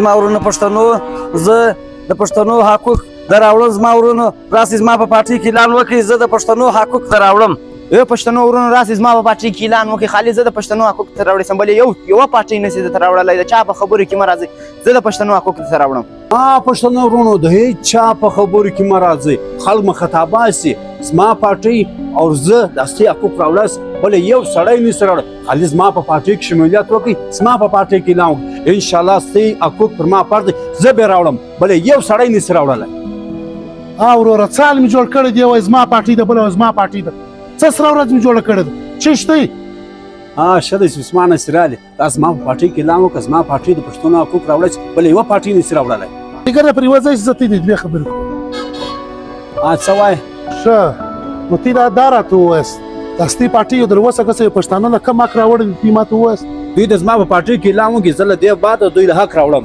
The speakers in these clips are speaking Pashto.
زما ورونه پښتنو زه د پښتنو حقوق دراوړم زما ورونو راسئ زما په پارټۍ کې اعلان وکړئ زه د پښتنو حقوق دراوړم پښتنو ورونو راسئ زما په پارټۍ کې اعلان وکړئ خالي زه د پښتنو حقوق ته راوړی سم بلې یوه پارټۍ نشي درته راوړلی د چا په خبرو کې مه راځئ زه د پښتنو حقوق ته راوړم پښتنو ورونو د هیڅ چا په خبرو کې مه راځئ خلک مخاطبه سي زما پارټۍ او زه د اصلي حقوق راوړاس بلې یو سړی نشي راوړی خالي زما په پارټۍ کې شمولیت وکړئ زما په پارټۍ کې اعلان وکړئ انشاءالله ستاسې حقوق پر ما فرض دی زه به یې راوړم بلې یو سړی نشي راوړلی وروره څه حال مې جوړ کړی دی وایي زما پارټۍ ده بله زما پارټۍ ده څه سره ورځ مې جوړه کړې ده څه شته ښه دی عثمان نصیرالي دا زما په پارټۍ کې اعلان وکړه زما پارټۍ د پښتنو حقوق راوړی بلې یوه پارټۍ نشي راوړلی ګره پر یوه ځای چې زه ته دې دوې خبرې کوم څه وایې ښه نو تی دا راته ووایاست دا ستې پارټۍ در اوسه که څه پښتانه له کم حق راوړی دی تی ماته ووایاست دوی د زما په پارټۍ کې اعلان وکړي زه له دې بعده دوی له حق راوړم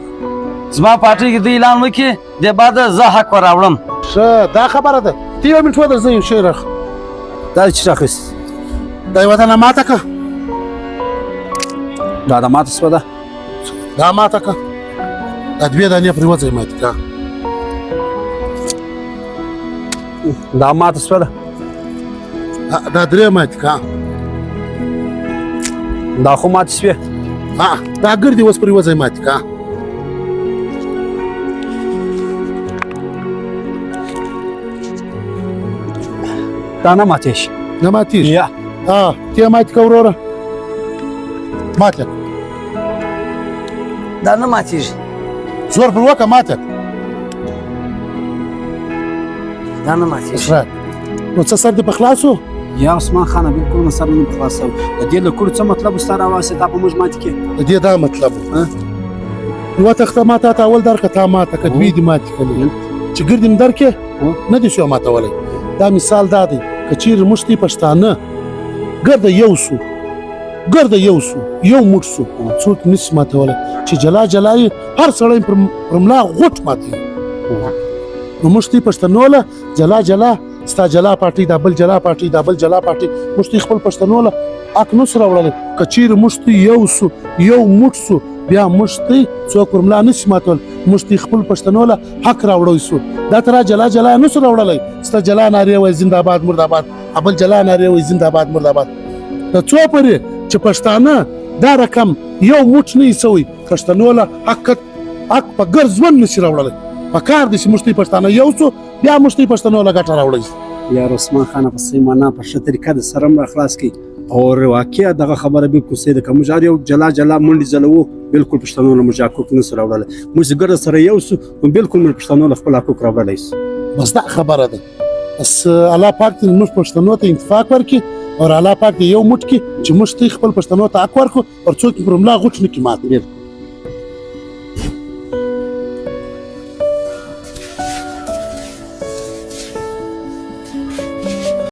زما پارټۍ کې دوی اعلان وکړي دې بعده زه حق راوړم ښه دا خبره ده ته یو منټ ودر زه یو شی راخ دا چې راخیست دا یوه دانه ماته که دا د ماته شوه ده دا ماته که دا دوې دانې پرې وځئ ماتې که دا ماته شوه ده دا درې ماتې که دا خو ماته شوې دا ګردې اوس پرې وځئ ماتې که دا نه ماتې شي نه ماتېږي یا ته یې ماتې که وروره ماتې دا نه ماتېږي زور پر وکړه ماتې دا نه ماتېږي ښه نو څه سر دې په خلاصو یا عثمان خانه بالکل مې سر نه په خلاص شوی د دې له کړو څه مطلب ستا راواسې تا په موږ ماتې کې د دې دا مطلب یوه تخته ما تا ته اول درکړه تا ماته که دوی دې ماتې کړلې چې ګردې مې درکړې نه دې شو ماتولی دا مثال دا دی که چیرې موږ دې پښتانه ګرده یو سو ګرده یو سو یو موټ سو څوک نشي ماتولی چې جلا جلا یې هر سړی پر ملا غوټ ماتوي نو موږ دې پښتنو له جلا جلا ستا جلا پارټۍ دا بل جلا پارټۍ دا بل جلا پارټۍ موږ دې خپل پښتنو له حق نسو راوړلی که چیرې موږ دې یو سو یو موټ سو بیا موږ دې څوک پر ملا نشي ماتولی موږ دې خپل پښتنو له حق راوړی سو دا ته را جلا جلا نسو راوړلی ستا جلا نارې وایي زنده‌باد مرده‌باد ابل جلا نارې وایي زنده‌باد مرده‌باد د څو پورې چې پښتانه دا رقم یو موټ نه یې سوی پښتنو له حق په ګر ژوند نشي راوړلی په کار دی چې موږ دې پښتانه یو سو بیا موږ دې پښتنو له ګټه راوړی یا عثمان خانه په صحیح معنا په ښه طریقه د سره هم راخلاص کړي او واقعا دغه خبره بالکل صحیح ده که موږ هر یو جلا جلا منډې ځلوو بالکل پښتنو له موږ حقوق نسو راوړلی موږ ګرده سره یو سو نو بالکل موږ پښتنو له خپل حقوق راوړلی سو بس دا خبره ده بس الله پاک دې موږ پښتنو ته اتفاق ورکړي او الله پاک دې یو موټ کړي چې موږ خپل پښتنو ته حق ورکړو او څوک پر ملا غوټ نه کړي مات